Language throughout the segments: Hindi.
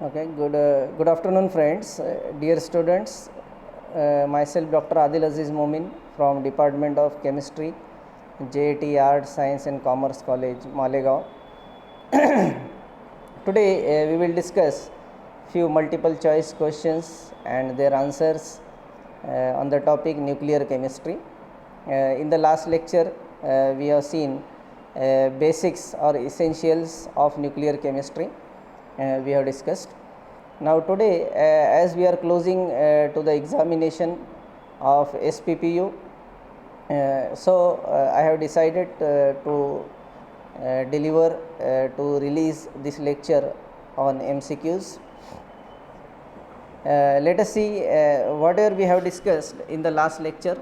Okay, good afternoon, friends, dear students. Myself, Dr. Adil Aziz Momin from Department of Chemistry, JAT Arts, Science and Commerce College, Malegaon. Today, we will discuss few multiple choice questions and their answers on the topic nuclear chemistry. In the last lecture, we have seen basics or essentials of nuclear chemistry. We have discussed. Now today, as we are closing to the examination of SPPU, I have decided to deliver to release this lecture on MCQs. Let us see whatever we have discussed in the last lecture.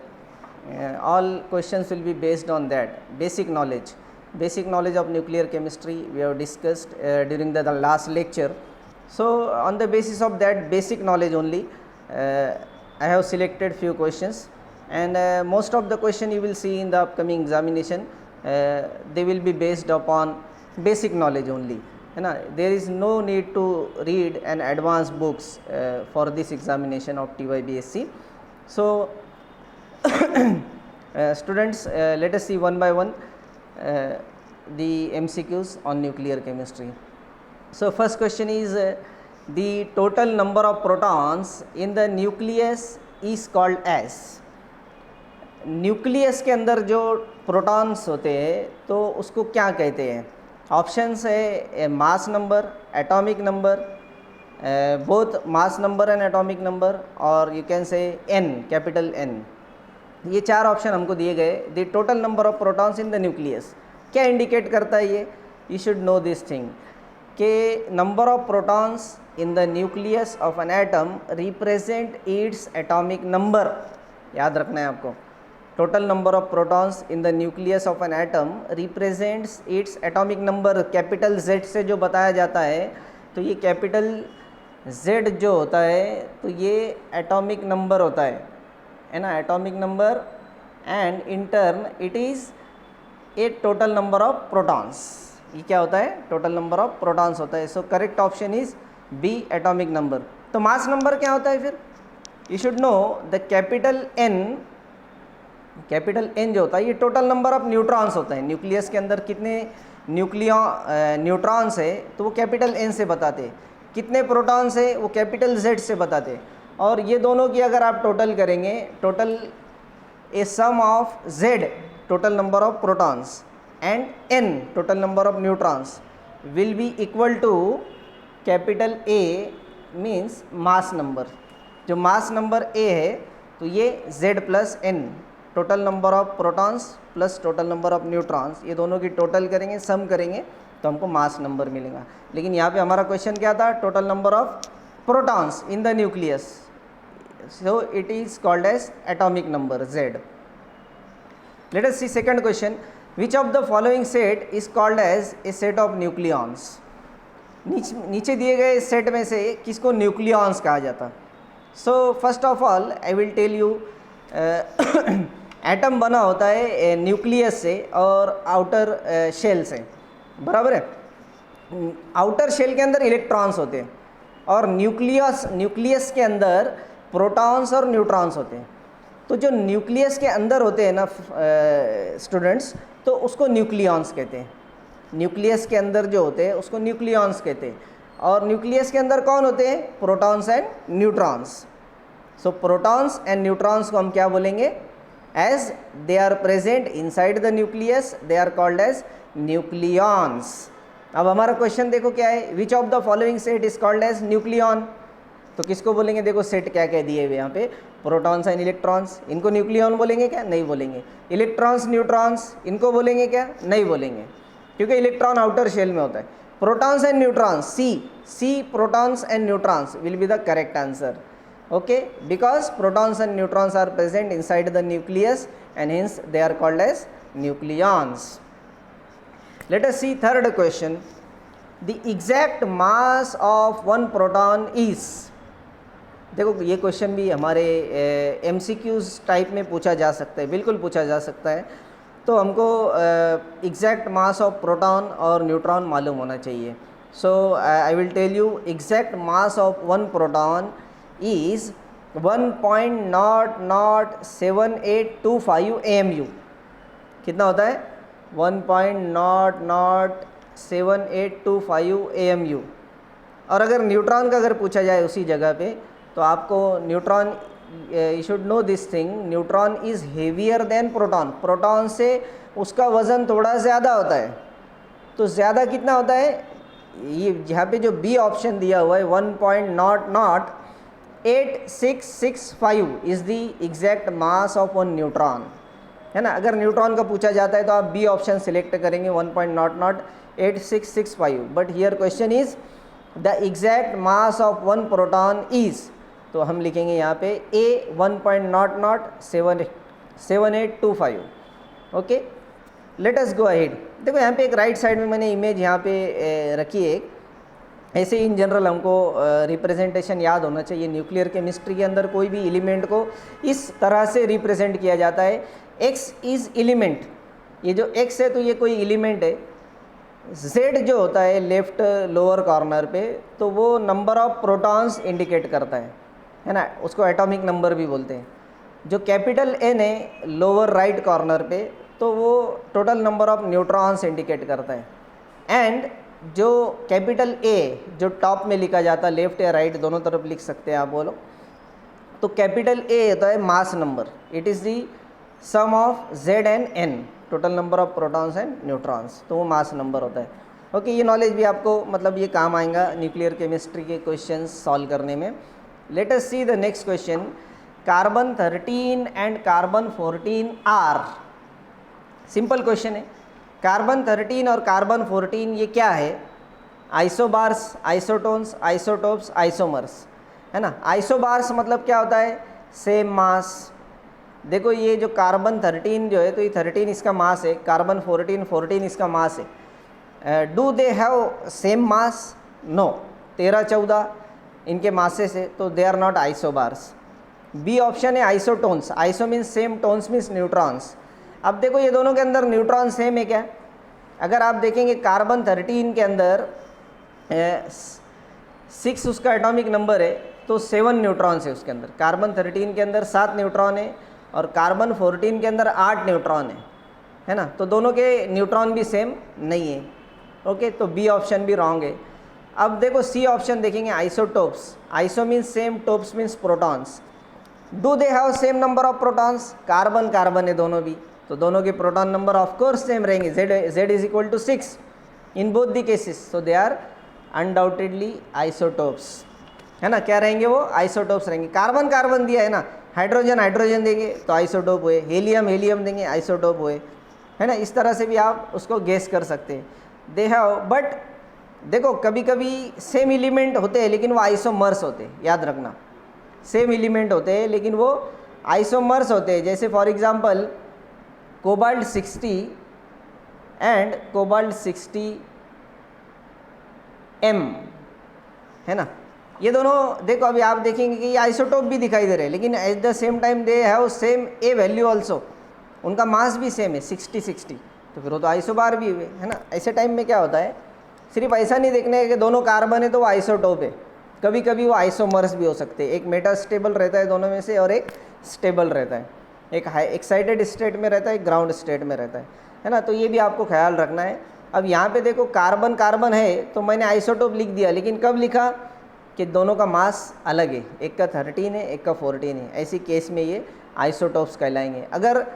All questions will be based on that basic knowledge of nuclear chemistry we have discussed during the last lecture. So on the basis of that basic knowledge only, I have selected few questions, and most of the question you will see in the upcoming examination, they will be based upon basic knowledge only. There is no need to read an advanced books for this examination of TYBSc. So students, let us see one by one the MCQs on nuclear chemistry. So first question is the total number of protons in the nucleus is called as. Nucleus के अंदर जो प्रोटॉन्स होते हैं तो उसको क्या कहते हैं? ऑप्शंस है mass number, atomic number, both mass number and atomic number, और you can say N, capital N. ये चार ऑप्शन हमको दिए गए. The total number of protons in the nucleus क्या इंडिकेट करता है ये? You should know this thing कि number of protons in the nucleus of an atom represent its atomic number. याद रखना है आपको. Total number of protons in the nucleus of an atom represents it's atomic number. Capital Z से जो बताया जाता है, तो ये कैपिटल Z जो होता है तो ये एटॉमिक नंबर होता है ना, atomic number, and in turn it is a total number of protons. ये क्या होता है? टोटल नंबर ऑफ प्रोटॉन्स होता है. So correct option is B, atomic number. तो मास नंबर क्या होता है फिर? You should know the capital N जो होता है ये टोटल नंबर ऑफ न्यूट्रॉन्स होता है. न्यूक्लियस के अंदर कितने न्यूट्रॉन्स है तो वो कैपिटल एन से बताते. कितने प्रोटॉन्स है वो कैपिटल Z से बताते. और ये दोनों की अगर आप टोटल करेंगे, total a sum of Z total number of protons and N total number of neutrons will be equal to capital A means mass number. जो मास नंबर A है तो ये Z plus N total number of protons plus total number of neutrons, ये दोनों की टोटल करेंगे, सम करेंगे तो हमको मास नंबर मिलेगा. लेकिन यहाँ पे हमारा क्वेश्चन क्या था? Total number of protons in the nucleus. So it is called as atomic number Z. Let us see second question. Which of the following set is called as a set of nucleons. नीचे दिए गए सेट में से किसको न्यूक्लियॉन्स कहा जाता? So first of all I will tell you, atom बना होता है न्यूक्लियस से और आउटर शेल से, बराबर है. आउटर शेल के अंदर इलेक्ट्रॉन्स होते हैं और न्यूक्लियस के अंदर प्रोटॉन्स और न्यूट्रॉन्स होते हैं. तो जो न्यूक्लियस के अंदर होते हैं ना स्टूडेंट्स, तो उसको न्यूक्लियॉन्स कहते हैं. न्यूक्लियस के अंदर जो होते हैं उसको न्यूक्लियॉन्स कहते हैं. और न्यूक्लियस के अंदर कौन होते हैं? Protons and neutrons. So protons and neutrons को हम क्या बोलेंगे? As they are present inside the nucleus they are called as nucleons. अब हमारा क्वेश्चन देखो क्या है? Which of the following set is called as nucleon. तो किसको बोलेंगे? देखो सेट क्या कह दिए हुए यहाँ पे, प्रोटॉन्स एंड इलेक्ट्रॉन्स, इनको न्यूक्लियॉन बोलेंगे क्या? नहीं बोलेंगे. इलेक्ट्रॉन्स न्यूट्रॉन्स, इनको बोलेंगे क्या? नहीं बोलेंगे, क्योंकि इलेक्ट्रॉन आउटर शेल में होता है. Protons and neutrons, see protons and neutrons will be the correct answer. Okay, because protons and neutrons are present inside the nucleus and hence they are called as nucleons. Let us see third question. The exact mass of one proton is. देखो ये क्वेश्चन भी हमारे MCQs टाइप में पूछा जा सकता है, बिल्कुल पूछा जा सकता है. तो हमको एग्जैक्ट मास ऑफ प्रोटॉन और न्यूट्रॉन मालूम होना चाहिए. So I will tell you exact mass of one proton is 1.007825 AMU. कितना होता है? 1.007825 AMU. और अगर न्यूट्रॉन का अगर पूछा जाए उसी जगह पे, तो आपको neutron, you should know this thing, neutron is heavier than proton. Proton से उसका वज़न थोड़ा ज़्यादा होता है. तो ज़्यादा कितना होता है? ये यहाँ पे जो बी ऑप्शन दिया हुआ है 1.008665 is the exact mass of one neutron, है ना. अगर न्यूट्रॉन का पूछा जाता है तो आप बी ऑप्शन सिलेक्ट करेंगे 1.008665. But here question is the exact mass of one proton is, तो हम लिखेंगे यहाँ पे ए 1.007825. ओके, लेट अस गो अहेड. देखो यहाँ पे एक राइट साइड में मैंने इमेज यहाँ पे रखी है. ऐसे इन जनरल हमको रिप्रेजेंटेशन याद होना चाहिए. न्यूक्लियर केमिस्ट्री के अंदर कोई भी एलिमेंट को इस तरह से रिप्रेजेंट किया जाता है. एक्स इज़ एलिमेंट, ये जो एक्स है तो ये कोई एलिमेंट है. जेड जो होता है लेफ्ट लोअर कॉर्नर पे, तो वो नंबर ऑफ प्रोटॉन्स इंडिकेट करता है ना. उसको एटॉमिक नंबर भी बोलते हैं. जो कैपिटल एन है लोअर राइट कॉर्नर पे, तो वो total number of neutrons indicate करता है. एंड जो कैपिटल ए जो टॉप में लिखा जाता है, लेफ्ट या राइट दोनों तरफ लिख सकते हैं आप बोलो, तो कैपिटल ए होता है mass number. It is the sum of Z and N, total number of protons and neutrons, तो वो मास नंबर होता है. ओके, ये नॉलेज भी आपको मतलब ये काम आएगा न्यूक्लियर केमिस्ट्री के क्वेश्चंस सॉल्व करने में. Let us see the next question. Carbon 13 and carbon 14 are. Simple question है. कार्बन 13 और कार्बन 14 ये क्या है? आइसोबार्स, आइसोटोन्स, आइसोटोप्स, आइसोमर्स, है ना. आइसोबार्स मतलब क्या होता है? Same mass. देखो ये जो कार्बन 13 जो है, तो ये 13 इसका मास है, कार्बन 14 इसका मास है. Do they have same mass? No. 13-14 इनके मासेस है, तो they are not isobars. B option है isotones. Iso means same, tones means neutrons. अब देखो ये दोनों के अंदर न्यूट्रॉन सेम है क्या? अगर आप देखेंगे कार्बन 13 के अंदर 6 उसका एटॉमिक नंबर है, तो 7 न्यूट्रॉन्स है उसके अंदर. कार्बन 13 के अंदर 7 न्यूट्रॉन है और कार्बन 14 के अंदर 8 न्यूट्रॉन है ना. तो दोनों के न्यूट्रॉन भी सेम नहीं है. ओके, तो बी ऑप्शन भी रॉन्ग है. अब देखो सी ऑप्शन देखेंगे, isotopes. Iso means same, topes means protons. Do they have same number of protons? Carbon carbon है दोनों भी, तो दोनों के proton number of course same रहेंगे. Z is equal to 6 in both the cases, so they are undoubtedly isotopes, है ना. क्या रहेंगे वो? आइसोटोप्स रहेंगे. कार्बन कार्बन दिया है ना, हाइड्रोजन हाइड्रोजन देंगे तो आइसोटोप हुए, हीलियम हीलियम देंगे आइसोटोप हुए, है ना. इस तरह से भी आप उसको गेस कर सकते हैं. दे हैव, बट देखो कभी कभी सेम एलिमेंट होते हैं लेकिन वो आइसोमर्स होते हैं. याद रखना, सेम एलिमेंट होते हैं लेकिन वो आइसोमर्स होते हैं. जैसे for example cobalt 60 and cobalt 60M, है ना. ये दोनों देखो अभी आप देखेंगे कि ये आइसोटोप भी दिखाई दे रहे हैं, लेकिन at the same time they have same A value also. उनका मास भी सेम है 60, तो फिर वो तो आइसोबार भी हुए, है ना. ऐसे टाइम में क्या होता है, सिर्फ ऐसा नहीं देखना है कि दोनों कार्बन है तो वो आइसोटोप है. कभी कभी वो आइसोमर्स भी हो सकते हैं. एक मेटास्टेबल रहता है दोनों में से और एक स्टेबल रहता है. एक हाई एक्साइटेड स्टेट में रहता है, एक ग्राउंड स्टेट में रहता है ना. तो ये भी आपको ख्याल रखना है. अब यहाँ पे देखो कार्बन कार्बन है तो मैंने आइसोटोप लिख दिया, लेकिन कब लिखा कि दोनों का मास अलग है, एक का 13 है एक का 14 है. ऐसी केस में ये आइसोटोप्स कहलाएंगे. अगर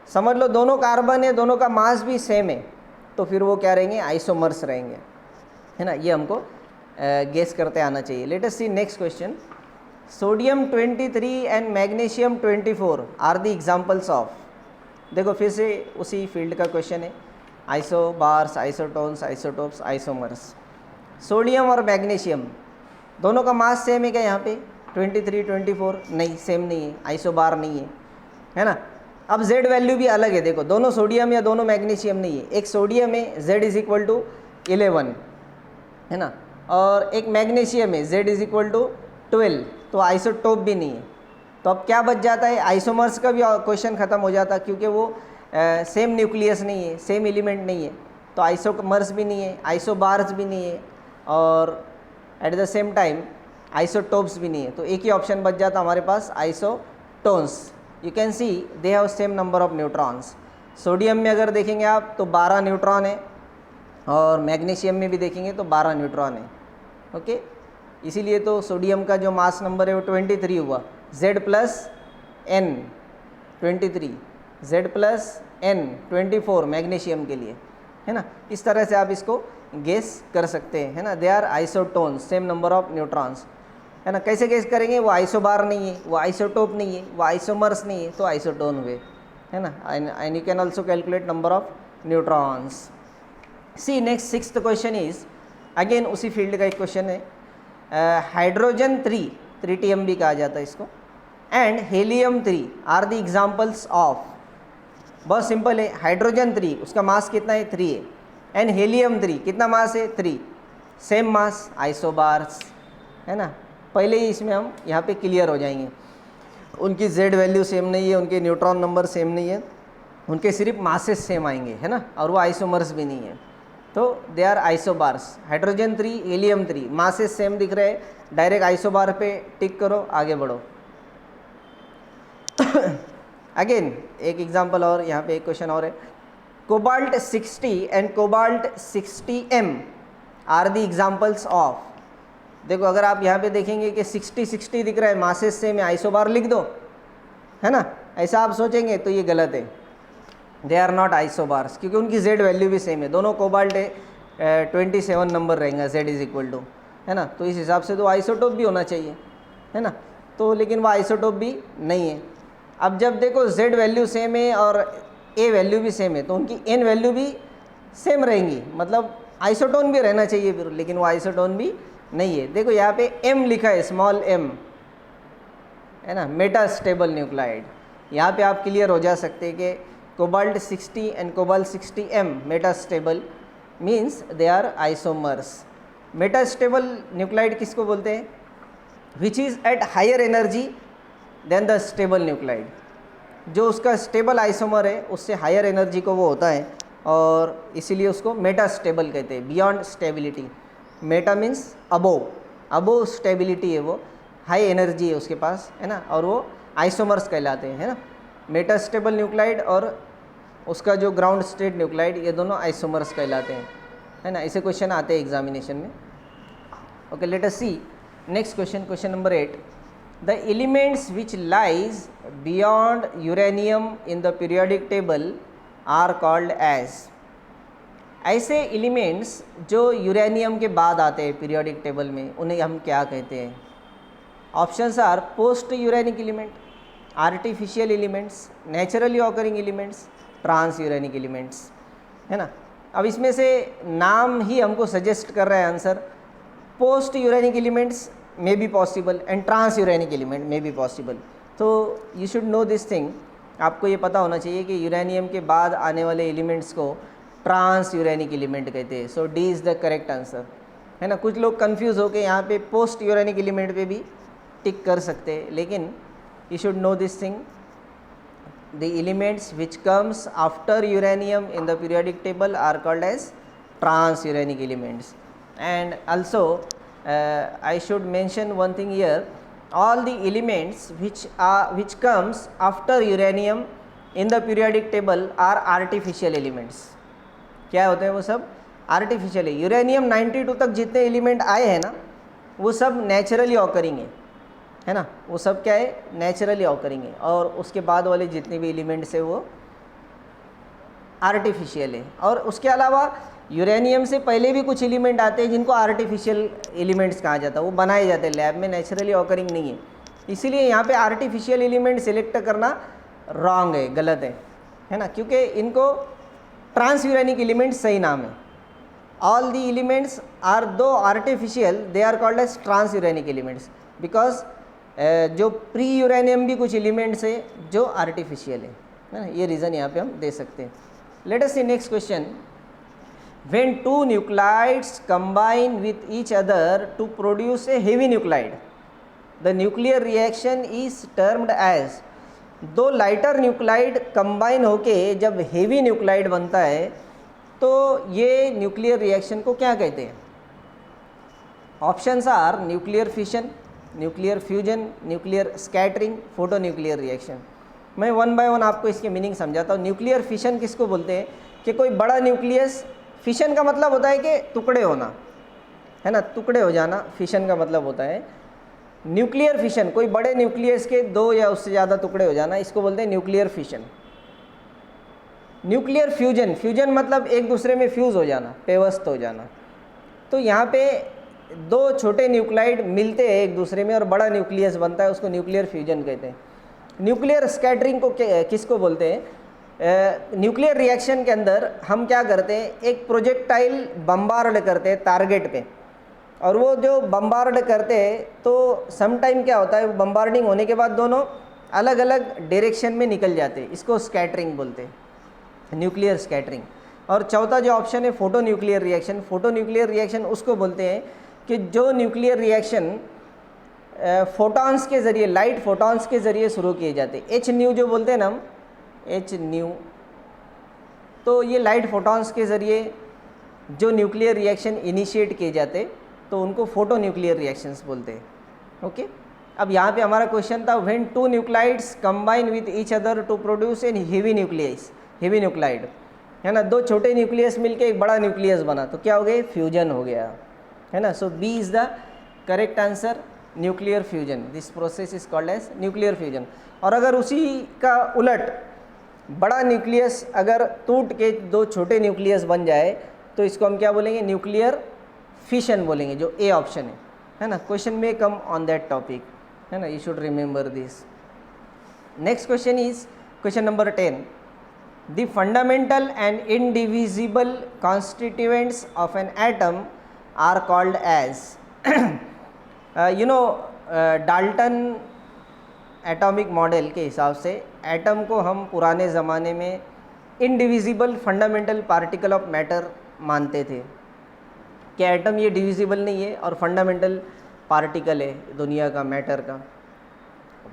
समझ लो दोनों कार्बन है, दोनों का मास भी सेम है, तो फिर वो क्या रहेंगे? आइसोमर्स रहेंगे, है ना. ये हमको गेस करते आना चाहिए. Let us see next question. Sodium 23 and magnesium 24 are the examples of. देखो फिर से उसी फील्ड का क्वेश्चन है. Isobars, isotones, isotopes, isomers. Sodium और मैग्नीशियम दोनों का मास सेम है क्या? यहाँ पे 23, 24 नहीं, सेम नहीं है, आइसोबार नहीं है ना. अब जेड वैल्यू भी अलग है. देखो दोनों सोडियम या दोनों मैग्नीशियम नहीं है. एक सोडियम है, जेड इज इक्वल टू 11, है ना, और एक मैग्नीशियम है, जेड इज इक्वल टू 12, तो आइसोटोप भी नहीं है. तो अब क्या बच जाता है? आइसोमर्स का भी क्वेश्चन ख़त्म हो जाता, क्योंकि वो सेम न्यूक्लियस नहीं है, सेम एलिमेंट नहीं है, तो आइसोमर्स भी नहीं है, आइसोबार्स भी नहीं है, और at the same time isotopes भी नहीं है, तो एक ही ऑप्शन बच जाता हमारे पास isotones. You can see they have same number of neutrons. Sodium में अगर देखेंगे आप तो 12 न्यूट्रॉन है, और मैग्नीशियम में भी देखेंगे तो 12 न्यूट्रॉन है। ओके, इसीलिए तो सोडियम का जो मास नंबर है वो 23 हुआ, Z+N 23, Z+N 24 मैग्नीशियम के लिए, है ना। इस तरह से आप इसको गेस कर सकते हैं, है ना। They are isotones, same number of neutrons, है ना। कैसे गेस करेंगे? वो आइसोबार नहीं है, वो आइसोटोप नहीं है, वो आइसोमर्स नहीं है, तो आइसोटोन हुए, है ना। And you can also calculate number of neutrons. See next 6th question is again उसी फील्ड का एक क्वेश्चन है। हाइड्रोजन 3 ट्रिटियम भी कहा जाता है इसको, and helium 3 are the examples of. बहुत सिंपल है, हाइड्रोजन 3 उसका मास कितना है? 3 है, एंड हेलियम 3 कितना मास है? 3, सेम मास, आइसोबार्स, है ना। पहले ही इसमें हम यहाँ पे क्लियर हो जाएंगे, उनकी Z वैल्यू सेम नहीं है, उनके न्यूट्रॉन नंबर सेम नहीं है, उनके सिर्फ मासेस सेम आएंगे, है ना, और वो आइसोमर्स भी नहीं है, तो they are isobars. Hydrogen 3 helium 3 masses same दिख रहे हैं, डायरेक्ट आइसोबार पे टिक करो, आगे बढ़ो। अगेन एक एग्जांपल और, यहाँ पे एक क्वेश्चन और है। Cobalt 60 and cobalt 60M are the examples of. देखो अगर आप यहाँ पे देखेंगे कि 60 दिख रहा है, मासेस सेम है, आइसोबार लिख दो, है ना। ऐसा आप सोचेंगे तो ये गलत है, दे आर नॉट आइसोबार्स, क्योंकि उनकी Z वैल्यू भी सेम है, दोनों कोबाल्ट है 27 नंबर रहेगा Z इज इक्वल टू, है ना। तो इस हिसाब से तो आइसोटोप भी होना चाहिए, है ना। तो लेकिन वो आइसोटोप भी नहीं है। अब जब देखो Z वैल्यू सेम है और A वैल्यू भी सेम है, तो उनकी N वैल्यू भी सेम रहेंगी, मतलब आइसोटोन भी रहना चाहिए फिर, लेकिन वो आइसोटोन भी नहीं है। देखो यहाँ पे M लिखा है, स्मॉल m, है ना, मेटास्टेबल न्यूक्लाइड। यहाँ पे आप क्लियर हो जा सकते हैं कि cobalt 60 and cobalt 60M metastable means they are isomers. Metastable nuclide किसको बोलते हैं? Which is at higher energy than the stable nuclide. जो उसका स्टेबल आइसोमर है उससे हायर एनर्जी को वो होता है, और इसीलिए उसको मेटास्टेबल कहते हैं, beyond stability. Meta means above, above stability है, वो हाई एनर्जी है उसके पास, है ना, और वो आइसोमर्स कहलाते हैं, है ना। मेटास्टेबल न्यूक्लाइड और उसका जो ग्राउंड स्टेट न्यूक्लाइड, ये दोनों आइसोमर्स कहलाते हैं, है ना। ऐसे क्वेश्चन आते हैं एग्जामिनेशन में। Okay, let us see next question, question number 8। The elements which lies beyond uranium in the periodic table are called as. ऐसे एलिमेंट्स जो यूरेनियम के बाद आते हैं पीरियोडिक टेबल में, उन्हें हम क्या कहते हैं? Options are post uranic element, artificial elements, naturally occurring elements, transuranic elements, है ना। अब इसमें से नाम ही हमको सजेस्ट कर रहा है answer. Post uranic elements may be possible and transuranic element may be possible. तो you should know this thing, आपको ये पता होना चाहिए कि यूरेनियम के बाद आने वाले एलिमेंट्स को ट्रांस यूरेनिक एलिमेंट कहते हैं। So D is the correct answer, है ना। कुछ लोग कंफ्यूज होकर यहाँ पे पोस्ट यूरेनिक एलिमेंट पे भी टिक कर सकते हैं, लेकिन you should know this thing, the elements which comes after uranium in the periodic table are called as trans uranic elements. And also I should mention one thing here, all the elements which comes after uranium in the periodic table are artificial elements. क्या होते हैं वो? सब आर्टिफिशियल है। यूरेनियम 92 तक जितने एलिमेंट आए हैं ना, वो सब नेचुरली ऑकरिंग है ना, वो सब क्या है? नेचुरली ऑकरिंग है, और उसके बाद वाले जितने भी एलिमेंट्स है वो आर्टिफिशियल है। और उसके अलावा यूरेनियम से पहले भी कुछ एलिमेंट आते हैं जिनको आर्टिफिशियल एलिमेंट्स कहा जाता है, वो बनाए जाते हैं लैब में, नेचुरली ऑकरिंग नहीं है। इसीलिए यहाँ पे आर्टिफिशियल एलिमेंट सिलेक्ट करना रॉन्ग है, गलत है ना, क्योंकि इनको ट्रांस यूरेनिक एलिमेंट्स सही नाम है। ऑल द एलिमेंट्स आर दो artificial, they are called as transuranic elements, because जो प्री यूरेनियम भी कुछ एलिमेंट्स है जो आर्टिफिशियल है ना, ये रीज़न यहाँ पे हम दे सकते हैं। Let us see next question. When two nuclides combine with each other to produce a heavy nuclide, the nuclear reaction is termed as. दो लाइटर न्यूक्लाइड कंबाइन होके जब हेवी न्यूक्लाइड बनता है तो ये न्यूक्लियर रिएक्शन को क्या कहते हैं? Options are nuclear fission, nuclear fusion, nuclear scattering, photonuclear reaction. मैं वन बाय वन आपको इसके मीनिंग समझाता हूँ। न्यूक्लियर फिशन किसको बोलते हैं कि कोई बड़ा न्यूक्लियस, फिशन का मतलब होता है कि टुकड़े होना, है ना, टुकड़े हो जाना, फिशन का मतलब होता है। न्यूक्लियर फिशन कोई बड़े न्यूक्लियस के दो या उससे ज़्यादा टुकड़े हो जाना, इसको बोलते हैं nuclear fission. Nuclear fusion, fusion मतलब एक दूसरे में फ्यूज़ हो जाना, पेवस्त हो जाना। तो यहाँ पे दो छोटे न्यूक्लाइड मिलते हैं एक दूसरे में और बड़ा न्यूक्लियस बनता है, उसको न्यूक्लियर फ्यूजन कहते हैं। न्यूक्लियर स्कैटरिंग को किसको बोलते हैं? न्यूक्लियर रिएक्शन के अंदर हम क्या करते हैं, एक प्रोजेक्टाइल बम्बार्ड करते हैं टारगेट पे, और वो जो बम्बार्ड करते हैं तो सम टाइम क्या होता है, बम्बार्डिंग होने के बाद दोनों अलग अलग डायरेक्शन में निकल जाते हैं, इसको स्कैटरिंग बोलते हैं, न्यूक्लियर स्कैटरिंग। और चौथा जो ऑप्शन है photo nuclear reaction, photo nuclear reaction उसको बोलते हैं कि जो न्यूक्लियर रिएक्शन फोटॉन्स के ज़रिए, लाइट फोटॉन्स के ज़रिए शुरू किए जाते हैं, एच न्यू जो बोलते हैं ना हम, एच न्यू, तो ये लाइट फोटॉन्स के ज़रिए जो न्यूक्लियर रिएक्शन इनिशिएट किए जाते तो उनको फोटो न्यूक्लियर रिएक्शंस बोलते हैं। ओके, अब यहाँ पे हमारा क्वेश्चन था when two nuclides combine with each other to produce an heavy nucleus, heavy nuclide, है ना, दो छोटे न्यूक्लियस मिलके एक बड़ा न्यूक्लियस बना, तो क्या हो गया, फ्यूजन हो गया, है ना। So B is the correct answer, nuclear fusion. This process is called as nuclear fusion. और अगर उसी का उलट बड़ा न्यूक्लियस अगर टूट के दो छोटे न्यूक्लियस बन जाए तो इसको हम क्या बोलेंगे, न्यूक्लियर फिशन बोलेंगे, जो ए ऑप्शन है ना। क्वेश्चन में कम ऑन दैट टॉपिक, है ना, you should remember this. Next question is question number 10। The fundamental and indivisible constituents of an atom are called as Dalton atomic model के हिसाब से एटम को हम पुराने ज़माने में indivisible fundamental particle of matter मानते थे कि एटम ये डिविजिबल नहीं है और फंडामेंटल पार्टिकल है दुनिया का, मैटर का।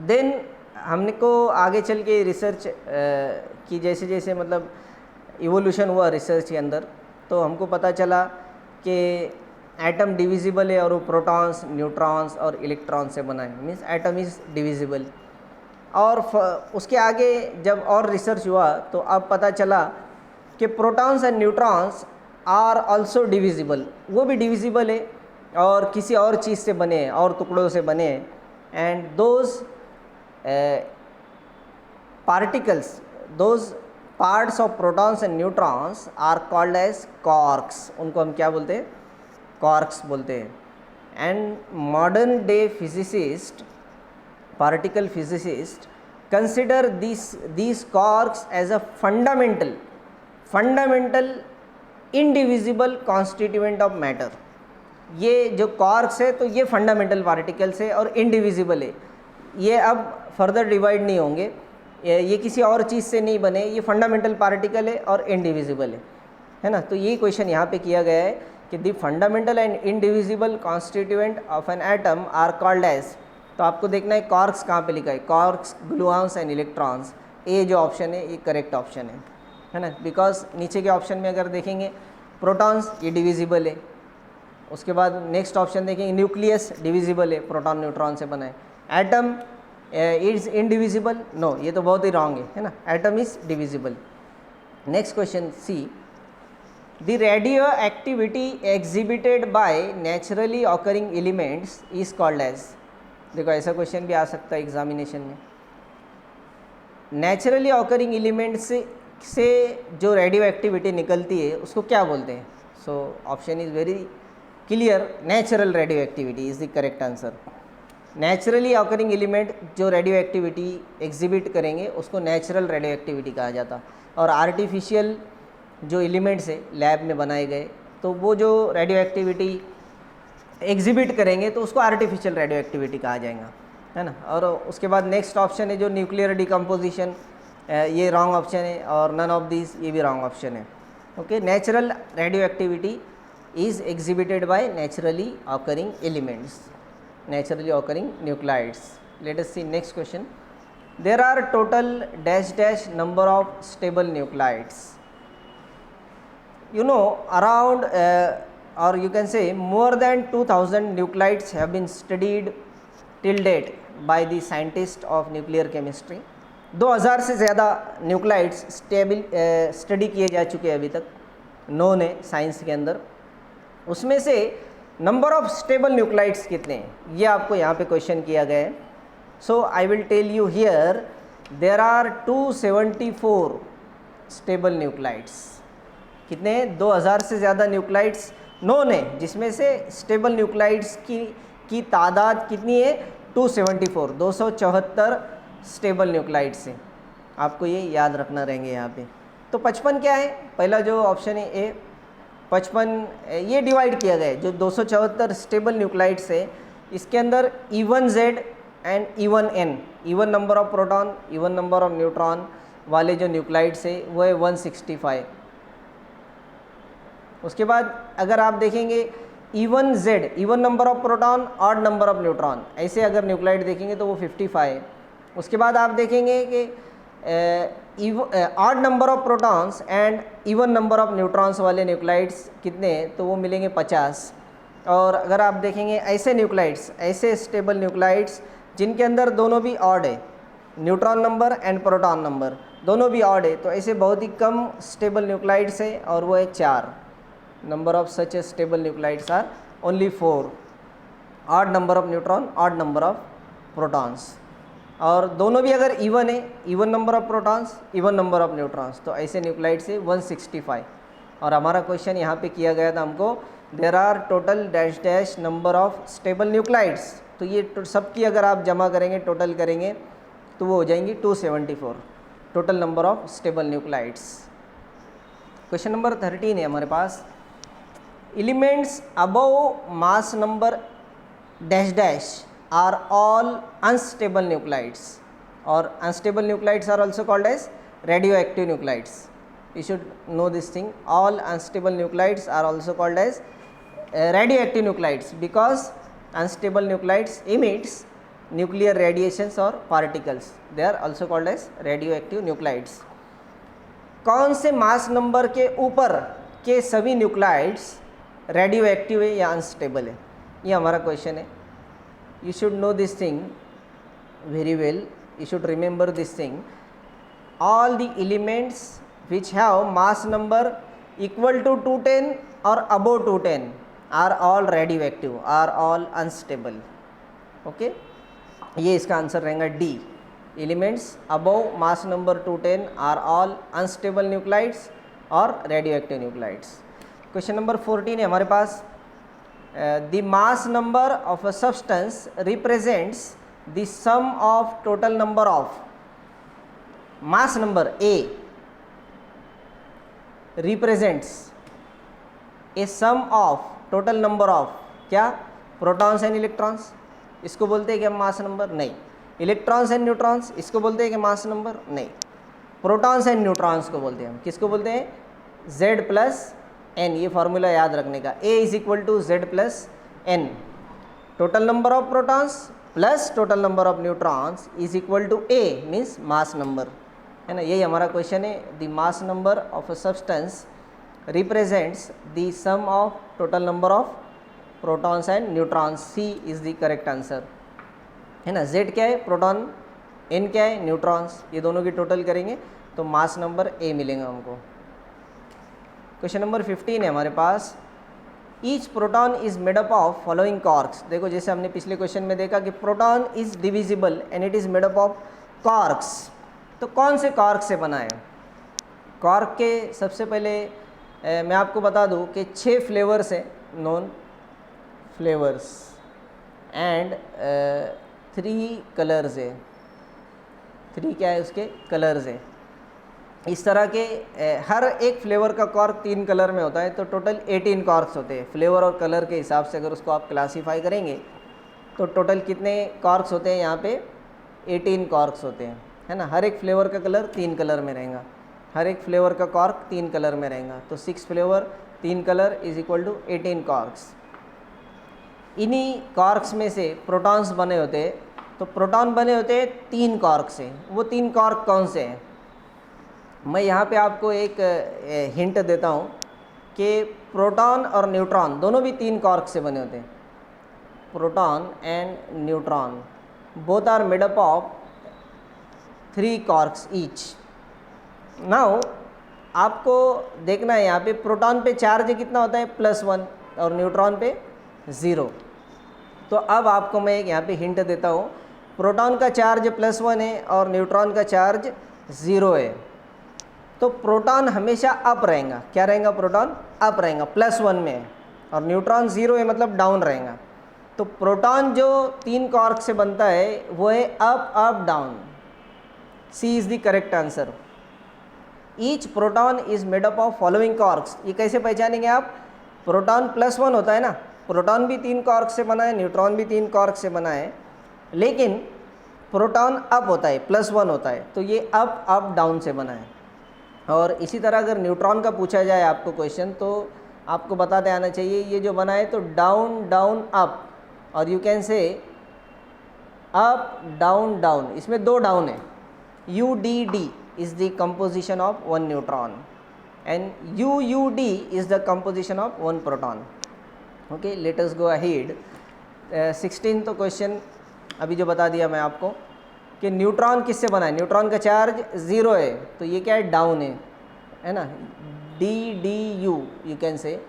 देन हमने को आगे चल के रिसर्च की, जैसे जैसे मतलब इवोल्यूशन हुआ रिसर्च के अंदर, तो हमको पता चला कि एटम डिविजिबल है और वो प्रोटॉन्स, न्यूट्रॉन्स और इलेक्ट्रॉन्स से बना है, मीन्स एटम इज़ डिविजिबल। और उसके आगे जब और रिसर्च हुआ तो अब पता चला कि protons and neutrons are also divisible, वो भी डिविजिबल है और किसी और चीज़ से बने हैं, और टुकड़ों से बने हैं। And those particles, those parts of protons and neutrons are called as quarks, उनको हम क्या बोलते हैं, क्वार्क्स बोलते हैं। And modern day physicist, particle physicists consider these quarks as a fundamental indivisible constituent of matter। ये जो क्वार्क्स है तो ये फंडामेंटल पार्टिकल्स है और इंडिविजिबल है, ये अब फर्दर डिवाइड नहीं होंगे, ये किसी और चीज़ से नहीं बने, ये फंडामेंटल पार्टिकल है और इंडिविजिबल है ना। तो ये क्वेश्चन यहाँ पे किया गया है कि the fundamental and indivisible constituent of an atom are called as, तो आपको देखना है क्वार्क्स कहाँ पे लिखा है, quarks, gluons and electrons. A जो ऑप्शन है ये करेक्ट ऑप्शन है ना, बिकॉज नीचे के ऑप्शन में अगर देखेंगे प्रोटॉन्स ये डिविजिबल है, उसके बाद नेक्स्ट ऑप्शन देखेंगे न्यूक्लियस डिविजिबल है, प्रोटॉन न्यूट्रॉन से बना है। एटम इज इनडिविजिबल, नो, ये तो बहुत ही रॉन्ग है ना, atom is divisible. Next question see, the radioactivity exhibited by naturally occurring elements is called as. देखो ऐसा क्वेश्चन भी आ सकता है एग्जामिनेशन में। नेचुरली ऑकरिंग एलिमेंट से जो रेडियो एक्टिविटी निकलती है उसको क्या बोलते हैं? So option is very clear, natural radio activity is the correct answer. Naturally occurring element जो रेडियो एक्टिविटी एग्जिबिट करेंगे उसको नेचुरल रेडियो एक्टिविटी कहा जाता। और आर्टिफिशियल जो एलिमेंट्स है लैब में बनाए गए, तो वो जो रेडियो एक्टिविटी एग्जिबिट करेंगे तो उसको आर्टिफिशियल रेडियो एक्टिविटी कहा जाएगा, है ना। और उसके बाद नेक्स्ट ऑप्शन है जो न्यूक्लियर डिकम्पोजिशन, ये रॉन्ग ऑप्शन है, और नन ऑफ दिस ये भी रॉन्ग ऑप्शन है। Okay, natural radioactivity is exhibited by naturally occurring elements, naturally occurring nuclides. Let us see next question. There are total dash dash number of stable nuclides. You know, around or you can say more than 2000 nuclides have been studied till date by the scientist of nuclear chemistry. 2000 से ज़्यादा न्यूक्लाइड्स स्टडी किए जा चुके हैं अभी तक, नोन है साइंस के अंदर। उसमें से नंबर ऑफ स्टेबल न्यूक्लाइड्स कितने हैं ये आपको यहाँ पे क्वेश्चन किया गया है। So I will tell you here there are 274 stable nuclides. कितने हैं? 2000 से ज़्यादा न्यूक्लाइड्स नोन है, जिसमें से स्टेबल न्यूक्लाइड्स की तादाद कितनी है? 274, 274 स्टेबल न्यूक्लाइड्स हैं। आपको ये याद रखना रहेंगे यहाँ पे। तो 55 क्या है? पहला जो ऑप्शन है ए 55, ये डिवाइड किया गया है। जो 274 स्टेबल न्यूक्लाइड्स है इसके अंदर E1Z and E1N, even number of proton even number of neutron वाले जो न्यूक्लाइड्स है वो है 165। उसके बाद अगर आप देखेंगे E1Z, even number of proton odd number of neutron, ऐसे अगर न्यूक्लाइड देखेंगे तो वो 55। उसके बाद आप देखेंगे कि odd number of protons and even number of neutrons वाले न्यूक्लाइड्स कितने हैं तो वो मिलेंगे 50। और अगर आप देखेंगे ऐसे न्यूक्लाइड्स, ऐसे स्टेबल न्यूक्लाइड्स जिनके अंदर दोनों भी ऑड है, neutron number and proton number दोनों भी ऑड है, तो ऐसे बहुत ही कम स्टेबल न्यूक्लाइड्स है और वो है 4। Number of such stable nuclides are only 4, odd number of neutron odd number of protons. और दोनों भी अगर इवन है, even number of protons even number of neutrons, तो ऐसे न्यूक्लाइड से 165। और हमारा क्वेश्चन यहाँ पे किया गया था हमको there are total dash dash number of stable nuclides. तो ये सब की अगर आप जमा करेंगे, टोटल करेंगे तो वो हो जाएंगी 274 total number of stable nuclides. Question number 13 है हमारे पास, elements above mass number dash dash are all unstable nuclides, or unstable nuclides are also called as radioactive nuclides. You should know this thing. All unstable nuclides are also called as radioactive nuclides because unstable nuclides emits nuclear radiations or particles. They are also called as radioactive nuclides. कौन से मास नंबर के ऊपर के सभी न्यूक्लाइड्स रेडियोएक्टिव है या अनस्टेबल है, ये हमारा क्वेश्चन है। You should know this thing very well. You should remember this thing. All the elements which have mass number equal to 210 or above 210 are all radioactive, are all unstable. Okay? ये इसका आंसर रहेगा D. Elements above mass number 210 are all unstable nuclides or radioactive nuclides. Question number 14 है हमारे पास, the mass number of a substance represents the sum of total number of mass number A represents a sum of total number of क्या प्रोटॉन्स एंड इलेक्ट्रॉन्स, इसको बोलते हैं क्या मास नंबर? नहीं। इलेक्ट्रॉन्स एंड न्यूट्रॉन्स, इसको बोलते हैं क्या मास नंबर? नहीं। प्रोटॉन्स एंड न्यूट्रॉन्स को बोलते हैं हम, किसको बोलते हैं? Z प्लस n, ये फार्मूला याद रखने का, A is equal to Z plus n, total number of protons plus total number of neutrons is equal to A means mass number, है ना। यही हमारा क्वेश्चन है, the mass number of a substance represents the sum of total number of protons and neutrons, C is the correct answer, है ना। Z क्या है? प्रोटॉन, N क्या है? न्यूट्रॉन्स, ये दोनों की टोटल करेंगे तो मास नंबर A मिलेगा हमको। क्वेश्चन नंबर 15 है हमारे पास, each proton is made up of following quarks. देखो जैसे हमने पिछले क्वेश्चन में देखा कि proton is divisible and it is made up of quarks, तो कौन से कॉर्क से बना है? कॉर्क के सबसे पहले मैं आपको बता दूं कि 6 फ्लेवर्स हैं, नॉन फ्लेवर्स एंड 3 कलर्स है। 3 क्या है? उसके कलर्स है। इस तरह के हर एक फ्लेवर का कॉर्क 3 कलर में होता है, तो टोटल 18 कॉर्क्स होते हैं। फ्लेवर और कलर के हिसाब से अगर उसको आप क्लासीफाई करेंगे तो टोटल कितने कॉर्क्स होते हैं? यहाँ पे 18 कॉर्क्स होते हैं, है ना। हर एक फ्लेवर का कलर 3 कलर में रहेगा, हर एक फ्लेवर का कॉर्क 3 कलर में रहेगा, तो 6 flavour 3 colour is equal to 18 quarks. इन्हीं कॉर्क्स में से प्रोटॉन्स बने होते हैं, तो प्रोटॉन बने होते हैं 3 कॉर्क से। वो 3 कॉर्क कौन से हैं? मैं यहाँ पे आपको एक हिंट देता हूँ कि प्रोटॉन और न्यूट्रॉन दोनों भी 3 कॉर्क से बने होते हैं। Proton and neutron both are made up of 3 quarks each. Now आपको देखना है यहाँ पे प्रोटॉन पे चार्ज कितना होता है +1 और न्यूट्रॉन पे 0। तो अब आपको मैं एक यहाँ पे हिंट देता हूँ, प्रोटॉन का चार्ज +1 है और न्यूट्रॉन का चार्ज 0 है, तो प्रोटॉन हमेशा अप रहेगा। क्या रहेगा? प्रोटॉन अप रहेगा, +1 में है, और न्यूट्रॉन 0 है मतलब डाउन रहेगा। तो प्रोटॉन जो 3 कॉर्क से बनता है वो है up up down. C is the correct answer. Each proton is made up of following quarks. ये कैसे पहचानेंगे आप? प्रोटॉन +1 होता है ना, प्रोटॉन भी 3 कॉर्क से बना है, न्यूट्रॉन भी 3 कॉर्क से बना है, लेकिन प्रोटॉन अप होता है, +1 होता है, तो ये अप अप डाउन से बना है। और इसी तरह अगर न्यूट्रॉन का पूछा जाए आपको क्वेश्चन, तो आपको बताते आना चाहिए ये जो बना है तो डाउन डाउन अप, और यू कैन से अप डाउन डाउन। इसमें 2 डाउन है। UDD is the composition of 1 neutron and UUD is the composition of 1 proton. Okay, let us go ahead. 16 तो क्वेश्चन अभी जो बता दिया मैं आपको कि न्यूट्रॉन किससे बना है। न्यूट्रॉन का चार्ज 0 है, तो ये क्या है? डाउन है ना। DDU यू कैन से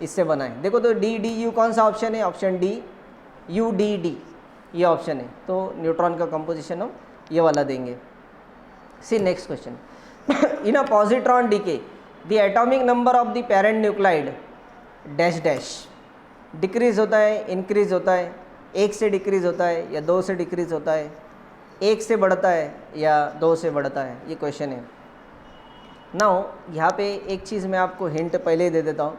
इससे बना है। देखो तो DDU कौन सा ऑप्शन है? Option D. UDD ये ऑप्शन है, तो न्यूट्रॉन का कंपोजिशन हम ये वाला देंगे। See next question. In a positron decay, the atomic number of the parent nuclide dash dash decrease होता है, इंक्रीज होता है, 1 से डिक्रीज होता है या 2 से डिक्रीज होता है, 1 से बढ़ता है या 2 से बढ़ता है, ये क्वेश्चन है। नाउ यहाँ पे एक चीज़ मैं आपको हिंट पहले दे देता हूँ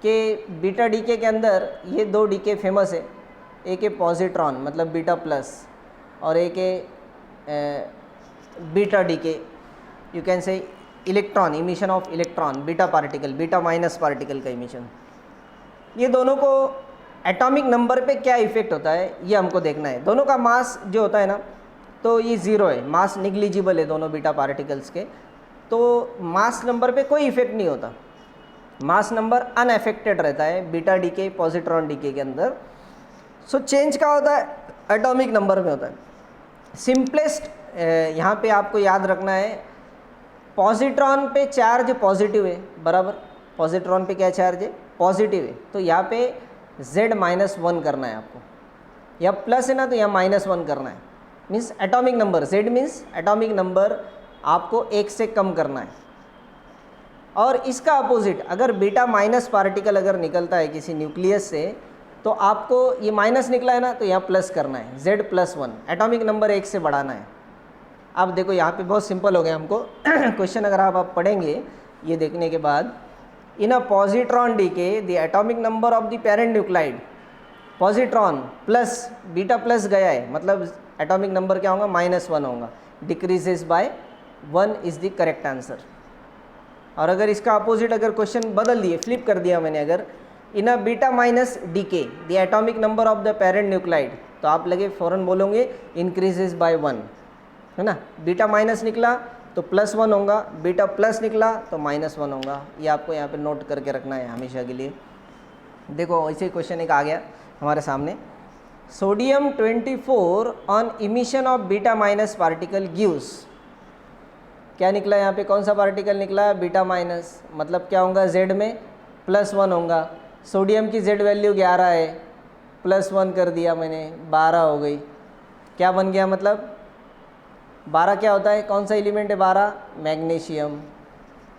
कि बीटा डीके के अंदर ये 2 डीके फेमस है। एक है पॉजिट्रॉन मतलब बीटा प्लस, और एक है बीटा डीके, यू कैन से electron, emission of electron, beta particle, beta minus particle का इमिशन। ये दोनों को एटॉमिक नंबर पे क्या इफेक्ट होता है ये हमको देखना है। दोनों का मास जो होता है ना, तो ये 0 है, मास निग्लिजिबल है दोनों बीटा पार्टिकल्स के, तो मास नंबर पे कोई इफेक्ट नहीं होता, मास नंबर अनअफेक्टेड रहता है बीटा डीके पॉजिट्रॉन डीके के अंदर। सो चेंज क्या होता है? एटॉमिक नंबर में होता है। सिंपलेस्ट यहाँ पे आपको याद रखना है, पॉजिट्रॉन पे चार्ज पॉजिटिव है, बराबर। पॉजिट्रॉन पे क्या चार्ज है? पॉजिटिव है, तो यहाँ पे Z-1 करना है आपको, या प्लस है ना तो यहाँ -1 करना है। Means atomic number, Z means atomic number आपको 1 से कम करना है। और इसका अपोजिट, अगर बीटा माइनस पार्टिकल अगर निकलता है किसी न्यूक्लियस से, तो आपको ये माइनस निकला है ना तो यहाँ प्लस करना है, Z+1, एटॉमिक नंबर 1 से बढ़ाना है। अब देखो यहाँ पे बहुत सिंपल हो गया हमको क्वेश्चन अगर आप पढ़ेंगे ये देखने के बाद। In a positron decay the atomic number of the parent nuclide, positron plus beta plus गया है मतलब एटॉमिक नंबर क्या होगा? -1 होगा, decreases by 1 is the correct answer. और अगर इसका अपोजिट अगर क्वेश्चन बदल दिए, फ्लिप कर दिया मैंने, अगर in a beta minus decay the atomic number of the parent nuclide, तो आप लगे फ़ौरन बोलोगे इंक्रीजेस बाय 1, है ना। बीटा माइनस निकला तो +1 होगा, बीटा प्लस निकला तो -1 होगा। ये आपको यहाँ पे नोट करके रखना है हमेशा के लिए। देखो ऐसे क्वेश्चन एक आ गया हमारे सामने, sodium 24 on emission of beta minus particle gives, क्या निकला यहाँ पे? कौन सा पार्टिकल निकला? बीटा माइनस, मतलब क्या होगा? Z में +1 होगा। सोडियम की Z वैल्यू 11 है, +1 कर दिया मैंने, 12 हो गई। क्या बन गया? मतलब 12 क्या होता है? कौन सा एलिमेंट है 12? मैग्नीशियम,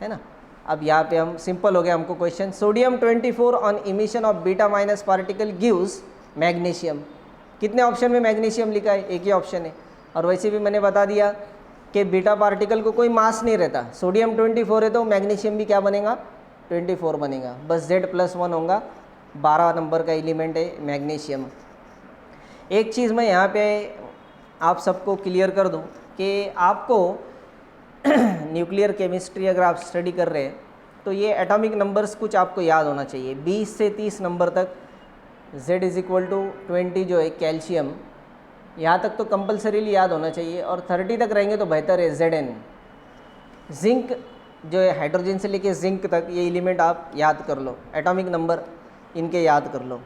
है ना। अब यहाँ पे हम सिंपल हो गया हमको question, sodium 24 on emission of beta minus particle gives magnesium. कितने ऑप्शन में मैग्नीशियम लिखा है? एक ही ऑप्शन है। और वैसे भी मैंने बता दिया कि बीटा पार्टिकल को कोई मास नहीं रहता, सोडियम 24 है तो मैग्नीशियम भी क्या बनेगा? 24 बनेगा, बस Z+1 होगा, 12 नंबर का एलिमेंट है मैग्नीशियम। एक चीज़ मैं यहाँ पे आप सबको क्लियर कर दूँ कि आपको न्यूक्लियर केमिस्ट्री अगर आप स्टडी कर रहे हैं तो ये एटॉमिक नंबर्स कुछ आपको याद होना चाहिए। 20 से 30 नंबर तक Z=20 जो है कैल्शियम, यहाँ तक तो कंपलसरीली याद होना चाहिए, और 30 तक रहेंगे तो बेहतर है। Zn जिंक जो है हाइड्रोजन से लेके जिंक तक ये एलिमेंट आप याद कर लो, एटॉमिक नंबर इनके याद कर लो,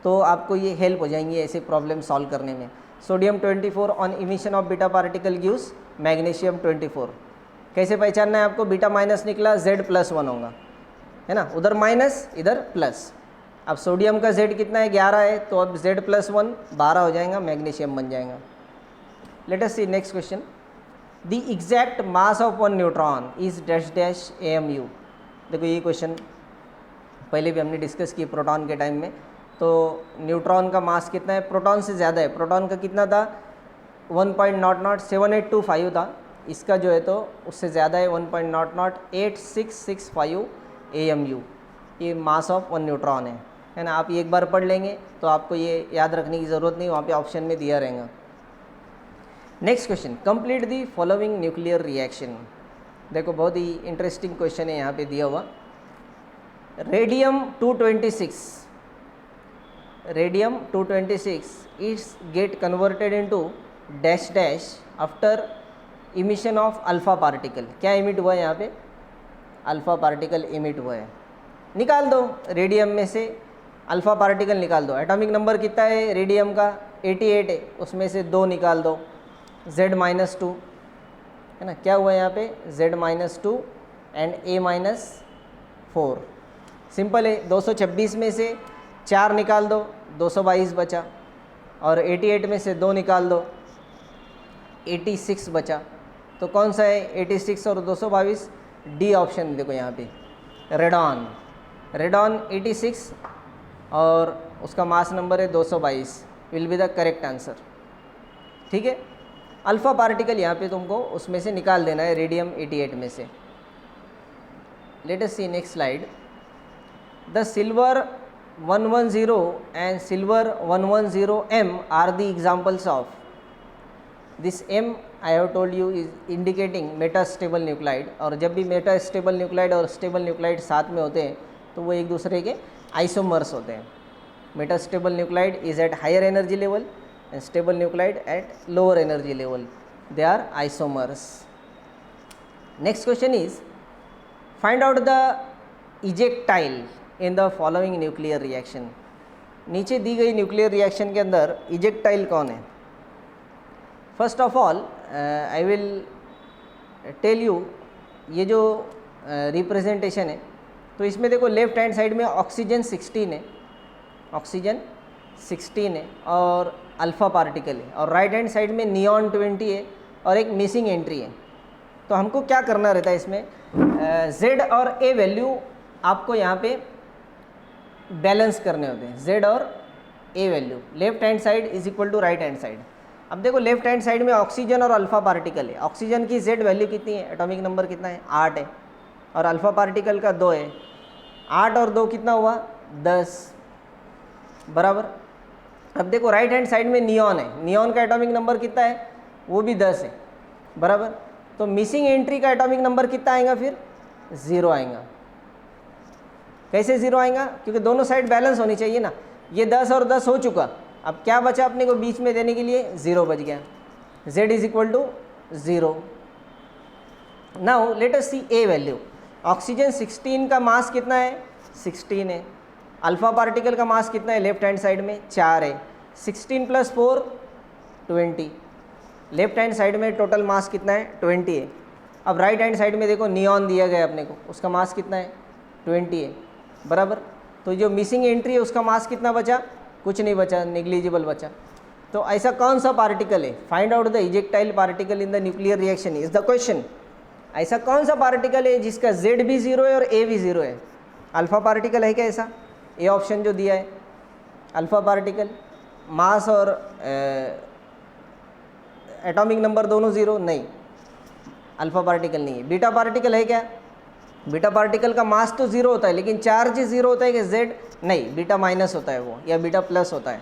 तो आपको ये हेल्प हो जाएंगी ऐसे प्रॉब्लम सॉल्व करने में। Sodium 24 on emission of beta particle gives magnesium 24। कैसे पहचानना है आपको? बीटा माइनस निकला, Z+1 होगा, है ना, उधर माइनस इधर प्लस। अब सोडियम का Z कितना है? 11 है, तो अब Z+1 12 हो जाएगा, मैग्नीशियम बन जाएगा। Let us see next question. The exact mass of one neutron is dash dash AMU। देखो ये क्वेश्चन पहले भी हमने डिस्कस किए प्रोटॉन के टाइम में। तो न्यूट्रॉन का मास कितना है? प्रोटॉन से ज़्यादा है। प्रोटॉन का कितना था? 1.00785 था। इसका जो है तो उससे ज़्यादा है, 1.00866 AMU। ये मास ऑफ वन न्यूट्रॉन है ना। आप ये एक बार पढ़ लेंगे तो आपको ये याद रखने की ज़रूरत नहीं, वहाँ पे ऑप्शन में दिया रहेगा। Next question, complete the following nuclear reaction. देखो बहुत ही इंटरेस्टिंग क्वेश्चन है यहाँ पे दिया हुआ। Radium 226 is get converted into dash dash after emission of alpha particle. क्या इमिट हुआ है यहाँ पे? अल्फ़ा पार्टिकल इमिट हुआ है। निकाल दो रेडियम में से अल्फ़ा पार्टिकल निकाल दो। एटॉमिक नंबर कितना है रेडियम का? 88 है, उसमें से 2 निकाल दो, Z-2 है ना। क्या हुआ यहाँ पे? Z-2 and A-4। सिंपल है, 226 में से 4 निकाल दो, 222 बचा, और 88 में से 2 निकाल दो, 86 बचा। तो कौन सा है 86 और 222? डी ऑप्शन देखो यहाँ पे, रेडॉन। रेडॉन 86 और उसका मास नंबर है 222, will be the correct answer. ठीक है, अल्फ़ा पार्टिकल यहाँ पे तुमको उसमें से निकाल देना है, रेडियम 88 में से। Let us see next slide. The silver 110 and silver 110M are the examples of this M I have told you is indicating metastable nuclide। और जब भी metastable nuclide और stable nuclide साथ में होते हैं तो वो एक दूसरे के आइसोमर्स होते हैं। metastable nuclide is at higher energy level and stable nuclide at lower energy level, they are isomers। next question is find out the ejectile in the following nuclear reaction. नीचे दी गई न्यूक्लियर रिएक्शन के अंदर इजेक्टाइल कौन है? First of all I will tell you ये जो रिप्रेजेंटेशन है, तो इसमें देखो लेफ्ट हैंड साइड में ऑक्सीजन 16 है, ऑक्सीजन 16 है और अल्फ़ा पार्टिकल है, और राइट हैंड साइड में नियॉन 20 है और एक मिसिंग एंट्री है। तो हमको क्या करना रहता है इसमें? Z और A वैल्यू आपको यहाँ पे बैलेंस करने होते हैं, Z और A value. Left hand side is equal to right hand side. अब देखो लेफ्ट हैंड साइड में ऑक्सीजन और अल्फ़ा पार्टिकल है। ऑक्सीजन की Z वैल्यू कितनी है? एटॉमिक नंबर कितना है? 8 है, और अल्फ़ा पार्टिकल का 2 है। 8 और 2 कितना हुआ? 10 बराबर। अब देखो राइट हैंड साइड में नियॉन है, नियॉन का एटॉमिक नंबर कितना है? वो भी 10 है बराबर। तो मिसिंग एंट्री का एटॉमिक नंबर कितना आएगा? फिर 0 आएगा। कैसे 0 आएगा? क्योंकि दोनों साइड बैलेंस होनी चाहिए ना। ये 10 और 10 हो चुका, अब क्या बचा अपने को बीच में देने के लिए? 0 बच गया। Z is equal to 0। Now let us see A value. Oxygen 16 का मास कितना है? 16 है। अल्फ़ा पार्टिकल का मास कितना है? लेफ्ट हैंड साइड में 4 है। 16 + 4 20। लेफ्ट हैंड साइड में टोटल मास कितना है? 20 है। अब राइट हैंड साइड में देखो नियॉन दिया गया अपने को, उसका मास कितना है? 20 है बराबर। तो जो मिसिंग एंट्री है उसका मास कितना बचा? कुछ नहीं बचा, नेग्लिजिबल बचा। तो ऐसा कौन सा पार्टिकल है? Find out the ejectile particle in the nuclear reaction is the question. ऐसा कौन सा पार्टिकल है जिसका Z भी 0 है और A भी 0 है? अल्फ़ा पार्टिकल है क्या ऐसा? ए ऑप्शन जो दिया है अल्फ़ा पार्टिकल, मास और एटॉमिक नंबर दोनों 0, नहीं अल्फ़ा पार्टिकल नहीं है। बीटा पार्टिकल है क्या? बीटा पार्टिकल का मास तो 0 होता है लेकिन चार्ज 0 होता है कि Z? नहीं, बीटा माइनस होता है वो, या बीटा प्लस होता है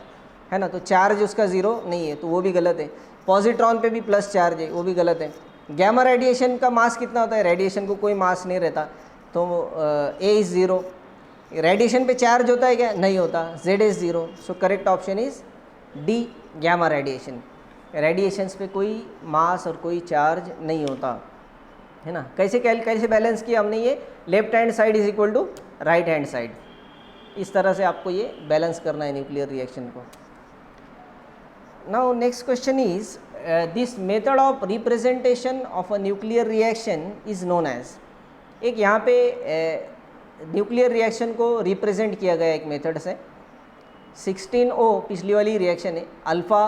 ना। तो चार्ज उसका 0 नहीं है, तो वो भी गलत है। पॉजिट्रॉन पे भी प्लस चार्ज है, वो भी गलत है। गैमा रेडिएशन का मास कितना होता है? रेडिएशन को कोई मास नहीं रहता, तो A इज़ 0। रेडिएशन पे चार्ज होता है क्या? नहीं होता, Z is 0। So correct option is D, gamma radiation. Radiations पे कोई मास और कोई चार्ज नहीं होता। है ना। कैसे बैलेंस किया हमने, ये left hand side is equal to right hand side, इस तरह से आपको ये बैलेंस करना है न्यूक्लियर रिएक्शन को। Now next question is this method of representation of a nuclear reaction is known as, एक यहाँ पे न्यूक्लियर रिएक्शन को रिप्रेजेंट किया गया एक मेथड से। 16O पिछली वाली रिएक्शन है, alpha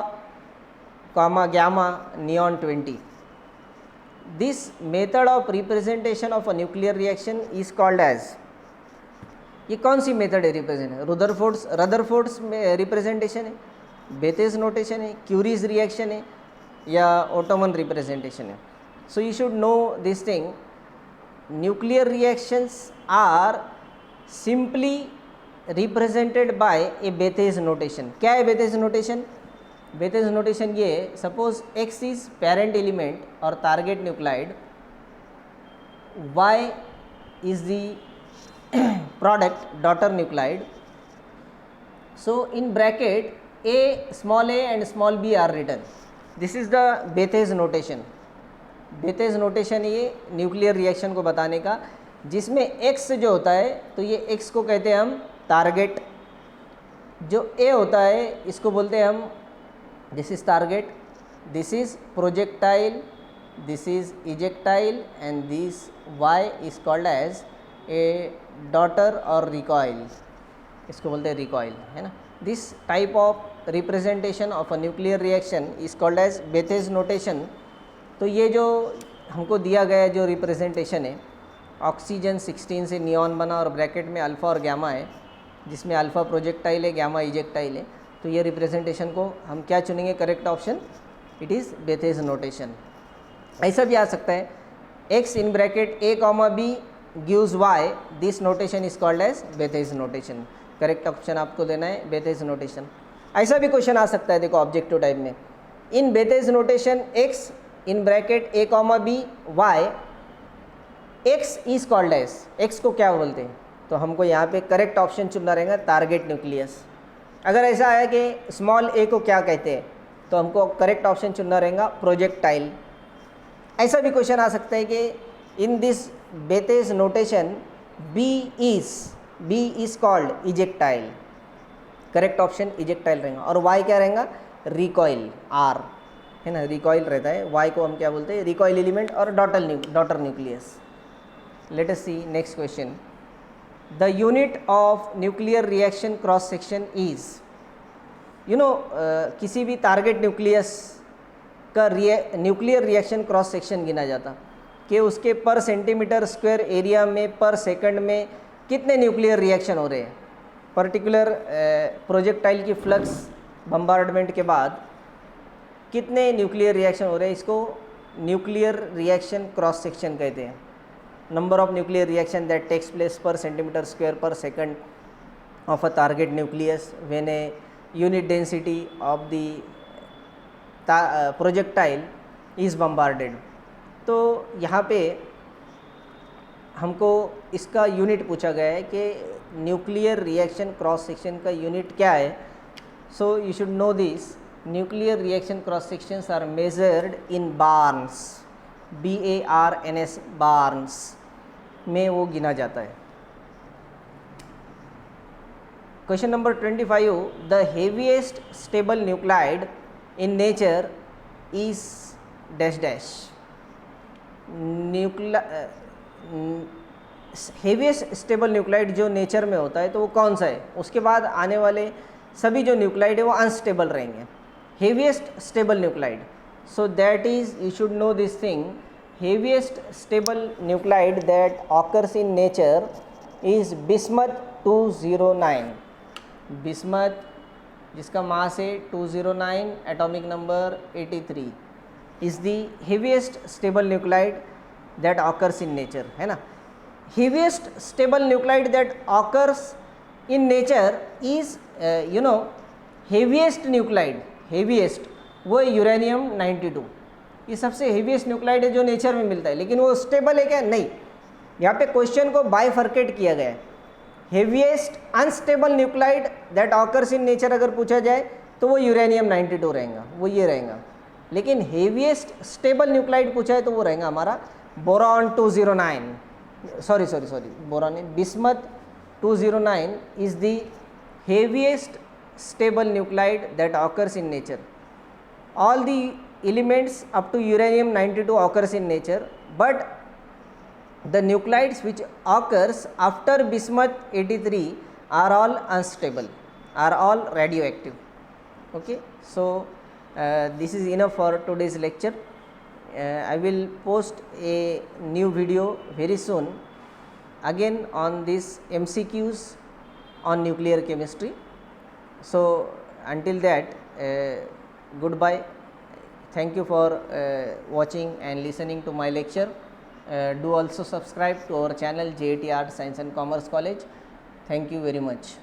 comma gamma neon 20। This method of representation of a nuclear reaction is called as, ये कौन सी मेथड है रिप्रेजेंट, रदरफोर्ड्स में रिप्रेजेंटेशन है, बेथेस नोटेशन है, क्यूरीज रिएक्शन है, या ऑटोमन रिप्रेजेंटेशन है। So you should know this thing, nuclear reactions are simply represented by a Bethe's notation. क्या है बेथेस नोटेशन? बेथेस नोटेशन ये, suppose X is parent element और target nuclide, Y is the product daughter nuclide. So in bracket small a and small b are written. This is the Bethes notation. Bethes notation ये न्यूक्लियर रिएक्शन को बताने का, जिसमें X जो होता है तो ये X को कहते हैं हम टारगेट, जो A होता है इसको बोलते हैं हम, this is target, this is projectile, this is ejectile, and this Y is called as a daughter और रिकॉइल, इसको बोलते हैं रिकॉइल, है ना। This type of representation of a nuclear reaction is called as Bethe's notation. तो ये जो हमको दिया गया जो रिप्रेजेंटेशन है, ऑक्सीजन 16 से नियॉन बना और ब्रैकेट में अल्फ़ा और गैमा है, जिसमें अल्फ़ा प्रोजेक्टाइल है, गैमा इजेक्टाइल है, तो ये रिप्रेजेंटेशन को हम क्या चुनेंगे, correct option, it is Bethe's notation. ऐसा भी आ सकता है, X in bracket A comma B gives Y, this notation is called as Bethe's notation. Correct option आपको देना है बेथेस नोटेशन। ऐसा भी क्वेश्चन आ सकता है, देखो ऑब्जेक्टिव टाइप में, in Bethe's notation X in bracket A comma B Y, X is called as, X को क्या बोलते हैं, तो हमको यहाँ पे करेक्ट ऑप्शन चुनना रहेगा टारगेट न्यूक्लियस। अगर ऐसा आया कि स्मॉल a को क्या कहते हैं, तो हमको करेक्ट ऑप्शन चुनना रहेगा प्रोजेक्टाइल। ऐसा भी क्वेश्चन आ सकता है कि in this Bethe's notation B is called ejectile, correct option ejectile रहेगा, और Y क्या रहेगा, रिकॉइल, R, है ना, रिकॉइल रहता है, Y को हम क्या बोलते हैं, रिकॉइल एलिमेंट और daughter nucleus. Let us see next question, the unit of nuclear reaction cross section is, you know, किसी भी टारगेट न्यूक्लियस का न्यूक्लियर रिएक्शन क्रॉस सेक्शन गिना जाता कि उसके पर सेंटीमीटर स्क्वायर एरिया में पर सेकंड में कितने न्यूक्लियर रिएक्शन हो रहे हैं, पर्टिकुलर प्रोजेक्टाइल की फ्लक्स बम्बार्डमेंट के बाद कितने न्यूक्लियर रिएक्शन हो रहे हैं, इसको न्यूक्लियर रिएक्शन क्रॉस सेक्शन कहते हैं। Number of nuclear reaction that takes place per centimetre square per second of a target nucleus when a unit density of the projectile is bombarded. तो यहाँ पे हमको इसका यूनिट पूछा गया है कि न्यूक्लियर रिएक्शन क्रॉस सेक्शन का यूनिट क्या है। So you should know this, nuclear reaction cross sections are measured in barns, BARNS, barns में वो गिना जाता है। Question number 25, the heaviest stable nuclide in nature is dash dash. Heaviest stable nuclide जो नेचर में होता है तो वो कौन सा है, उसके बाद आने वाले सभी जो न्यूक्लाइड है वो अनस्टेबल रहेंगे। Heaviest stable nuclide, so that is, you should know this thing, heaviest stable nuclide that occurs in nature is bismuth 209। bismuth जिसका मास है 209, atomic number 83, is the heaviest stable nuclide that occurs in nature, है ना। heaviest stable nuclide that occurs in nature is you know, heaviest nuclide, heaviest वो यूरेनियम 92, ये सबसे हेवीएस्ट न्यूक्लाइड है जो नेचर में मिलता है, लेकिन वो स्टेबल है क्या, नहीं। यहाँ पे क्वेश्चन को बाइफर्केट किया गया है। Heaviest unstable nuclide that occurs in nature अगर पूछा जाए तो वो यूरेनियम 92 रहेगा, वो ये रहेगा। लेकिन हेवीएस्ट स्टेबल न्यूक्लाइड पूछा है तो वो रहेगा हमारा boron 209, sorry, boron in bismuth 209 is the heaviest stable nuclide that occurs in nature. All the elements up to uranium 92 occurs in nature, but the nuclides which occurs after bismuth 83 are all unstable, are all radioactive. Okay, so this is enough for today's lecture. I will post a new video very soon again on this MCQs on nuclear chemistry. So until that, goodbye. Thank you for watching and listening to my lecture. Do also subscribe to our channel JAT Arts, Science and Commerce College. Thank you very much.